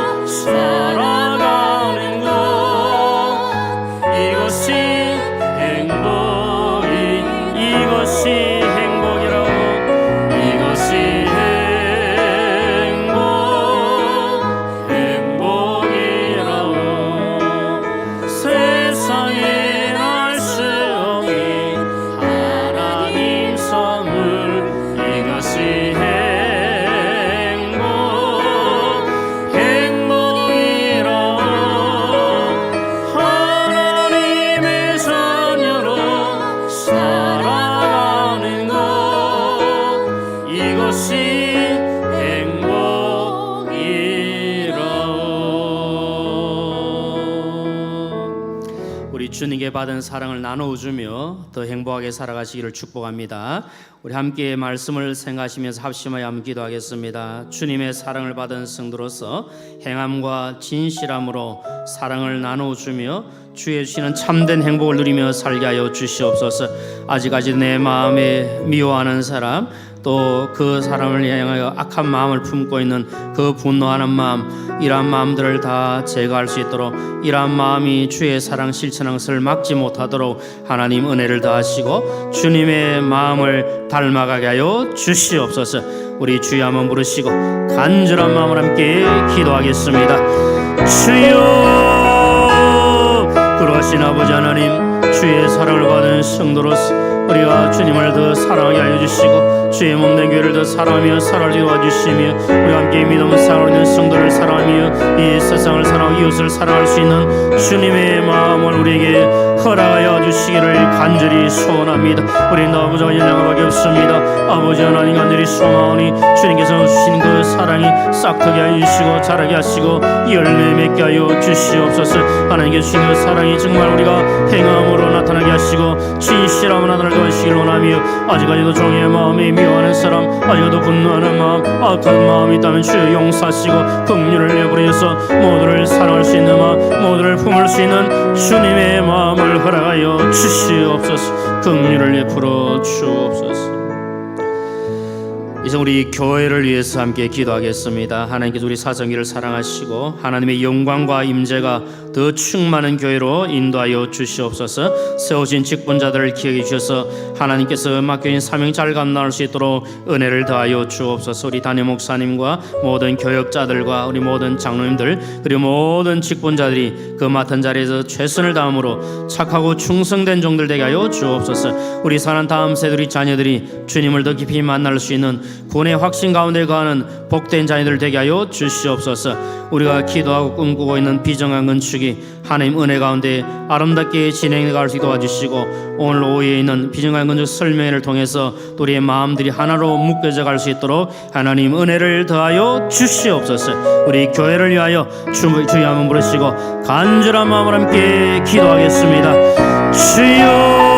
우리 주님께 받은 사랑을 나누어주며 더 행복하게 살아가시기를 축복합니다. 우리 함께 말씀을 생각하시면서 합심하여 한번 기도하겠습니다. 주님의 사랑을 받은 성도로서 행함과 진실함으로 사랑을 나누어주며 주의 주시는 참된 행복을 누리며 살게 하여 주시옵소서. 아직까지 내 마음에 미워하는 사람, 또 그 사람을 향하여 악한 마음을 품고 있는 그 분노하는 마음, 이러한 마음들을 다 제거할 수 있도록, 이러한 마음이 주의 사랑 실천한 것을 막지 못하도록 하나님 은혜를 더하시고 주님의 마음을 닮아가게 하여 주시옵소서. 우리 주여 한번 부르시고 간절한 마음을 함께 기도하겠습니다. 주여, 그러하신 아버지 하나님, 주의 사랑을 받은 성도로서 우리가 주님을 더 사랑하게 하여 주시고 주의 몸된 교회를 더 사랑하며 살아가게 도와주시며 우리가 함께 믿음을 사랑하고 있는 성도를 사랑하며 이 세상을 사랑하고 이웃을 사랑할 수 있는 주님의 마음을 우리에게 허락하여 주시기를 간절히 소원합니다. 우리는 아버지와 연약함밖에 없습니다. 아버지 하나님 간절히 소망하니 주님께서 주신 그 사랑이 싹트게 하여 주시고 자라게 하시고 열매 맺게 하여 주시옵소서. 하나님께 주신 그 사랑이 정말 우리가 행함으로 나타나게 하시고 진실함으로 나타나게 하시기를 원하며 아직까지도 종의 마음이 미워하는 사람, 아직도 분노하는 마음, 악한 마음이 있다면 주여 용서하시고 긍휼을 내버려서 모두를 사랑할 수 있는 마음, 모두를 품을 수 있는 주님의 마음을 허락하여 주시옵소서. 긍휼을 베풀어 주옵소서. 이제 우리 교회를 위해서 함께 기도하겠습니다. 하나님께서 우리 사성기를 사랑하시고 하나님의 영광과 임재가 더 충만한 교회로 인도하여 주시옵소서. 세우신 직분자들을 기억해 주셔서 하나님께서 맡겨진 사명 잘 감당할 수 있도록 은혜를 더하여 주옵소서. 우리 담임 목사님과 모든 교역자들과 우리 모든 장로님들 그리고 모든 직분자들이 그 맡은 자리에서 최선을 다함으로 착하고 충성된 종들 되게 하여 주옵소서. 우리 사는 다음 세대의 자녀들이 주님을 더 깊이 만날 수 있는 구원의 확신 가운데 거하는 복된 자녀들 되게 하여 주시옵소서. 우리가 기도하고 꿈꾸고 있는 비정한 건축이 하나님 은혜 가운데 아름답게 진행해 갈 수 있도록 도와주시고 오늘 오후에 있는 비정한 건축 설명회를 통해서 우리의 마음들이 하나로 묶여져 갈 수 있도록 하나님 은혜를 더하여 주시옵소서. 우리 교회를 위하여 주여 한번 부르시고 간절한 마음으로 함께 기도하겠습니다. 주여,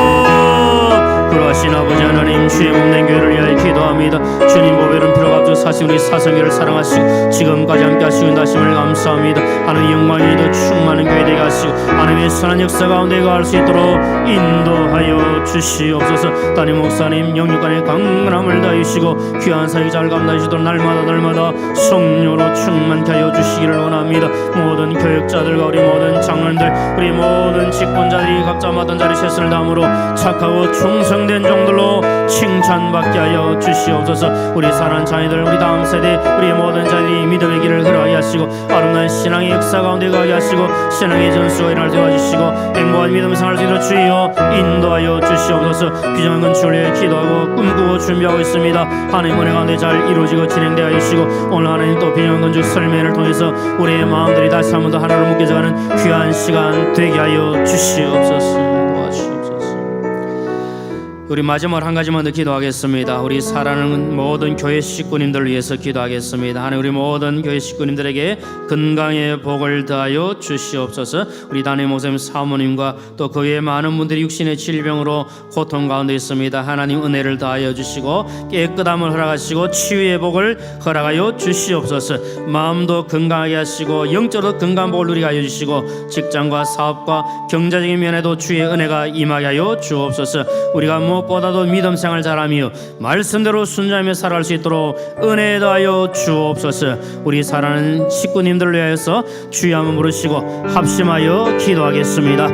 그러하신 아버지 하나님, 주의 몸된 교회를 위하여 기도합니다. 주님 보배는 필요가 없어 사실 우리 사성교를 사랑하시고 지금까지 함께 하시고 인도하심을 감사합니다. 하나님 영광이 더 충만한 교회 되게 하시고 하나님의 선한 역사 가운데 거할 수 있도록 인도하여 주시옵소서. 담임 목사님 영육간의 강건함을 다하시고 귀한 사역 잘 감당하시도록 날마다 성령으로 충만케 하여 주시기를 원합니다. 모든 교역자들과 우리 모든 장로님들 우리 모든 직분자들이 각자 맡은 자리 최선을 다함으로 착하고 충성된 종들로 칭찬받게 하여 주시옵소서. 우리 사랑하는 자녀들 우리 다음 세대 우리 모든 자들이 믿음의 길을 걸어가게 하시고 아름다운 신앙의 역사 가운데 가게 하시고 신앙의 전수가 일어날 도와주시고 행복한 믿음 생활 수 있도록 주여 인도하여 주시옵소서. 비정한 건축을 위해 기도하고 꿈꾸고 준비하고 있습니다. 하나님 은혜 가운데 잘 이루어지고 진행되어 주시고 오늘 하나님 또 비정한 건축 설명회를 통해서 우리의 마음들이 다시 한 번 더 하나로 묶여져가는 귀한 시간 되게 하여 주시옵소서. 우리 마지막으로 한 가지만 더 기도하겠습니다. 우리 사랑하는 모든 교회 식구님들을 위해서 기도하겠습니다. 하나님 우리 모든 교회 식구님들에게 건강의 복을 더하여 주시옵소서. 우리 담임 목사님 사모님과 또 그 외에 많은 분들이 육신의 질병으로 고통 가운데 있습니다. 하나님 은혜를 더하여 주시고 깨끗함을 허락하시고 치유의 복을 허락하여 주시옵소서. 마음도 건강하게 하시고 영적으로 건강한 복을 누리게 하여 주시고 직장과 사업과 경제적인 면에도 주의 은혜가 임하게 하여 주옵소서. 우리가 무엇보다도 믿음 생활 잘하며 말씀대로 순종하며 살아갈 수 있도록 은혜 더하여 주옵소서. 우리 사랑하는 식구님들을 위하여서 주여 한번 부르시고 합심하여 기도하겠습니다.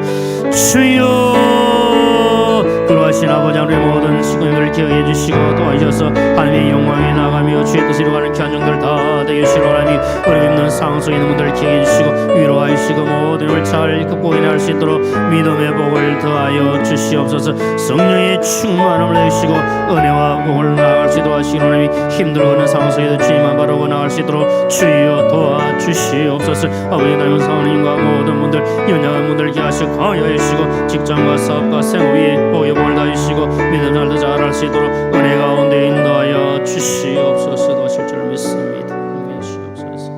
주여, 그러하신 아버지 우리 모든 식구님들을 기억해 주시고 도와주셔서 하나님의 영광에 나가며 주의 뜻을 이루어가는 귀한 종들 다 되게 주시러 하나님 우리 있는 상황 속에 있는 분들을 기억해 주시고 위로하여 주시고 모든 걸 잘 극복해 할 수 있도록 믿음의 복을 더하여 주시옵소서. 성령의 충만함을 내주시고 은혜와 복을 나아갈 수 있도록 하시기 하나님 힘들어하는 상황 속에도 주님만 바라고 나아갈 수 있도록 주여 도와주시옵소서. 아버지 하나님 사모님과 모든 분들 연약한 분들 기하시고 강하여 주시고 직장과 사업과 생업 위에 복의 복을 다주시고 믿음 잘도 잘할 수 있도록 은혜 가운데 인도하여 주시옵소서. 도와실 줄 믿습니다. 주시옵소서.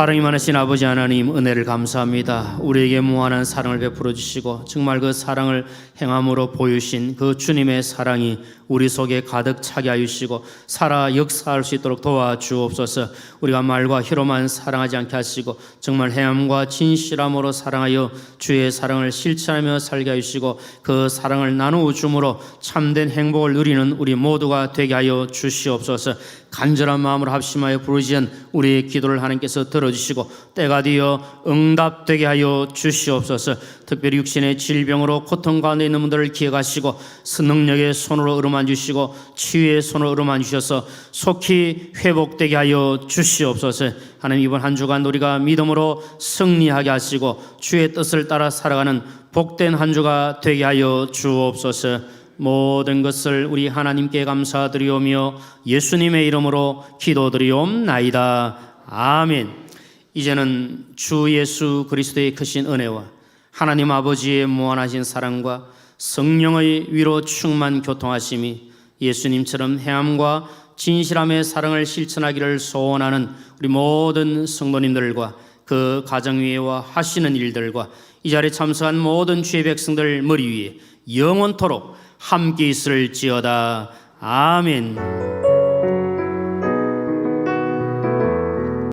사랑이 많으신 아버지 하나님, 은혜를 감사합니다. 우리에게 무한한 사랑을 베풀어 주시고 정말 그 사랑을 행함으로 보여주신 그 주님의 사랑이 우리 속에 가득 차게 하여 주시고 살아 역사할 수 있도록 도와주옵소서. 우리가 말과 혀로만 사랑하지 않게 하시고 정말 행함과 진실함으로 사랑하여 주의 사랑을 실천하며 살게 하여 주시고 그 사랑을 나누어 줌으로 참된 행복을 누리는 우리 모두가 되게 하여 주시옵소서. 간절한 마음으로 합심하여 부르짖은 우리의 기도를 하나님께서 들어주시고 때가 되어 응답되게 하여 주시옵소서. 특별히 육신의 질병으로 고통 가운데 있는 분들을 기억하시고 능력의 손으로 어루만 주시고 치유의 손으로 어루만 주셔서 속히 회복되게 하여 주시옵소서. 하나님, 이번 한 주간 우리가 믿음으로 승리하게 하시고 주의 뜻을 따라 살아가는 복된 한 주가 되게 하여 주옵소서. 모든 것을 우리 하나님께 감사드리오며 예수님의 이름으로 기도드리옵나이다. 아멘. 이제는 주 예수 그리스도의 크신 은혜와 하나님 아버지의 무한하신 사랑과 성령의 위로 충만 교통하심이 예수님처럼 행함과 진실함의 사랑을 실천하기를 소원하는 우리 모든 성도님들과 그 가정 위에와 하시는 일들과 이 자리에 참석한 모든 주의 백성들 머리 위에 영원토록 함께 있을지어다. 아멘.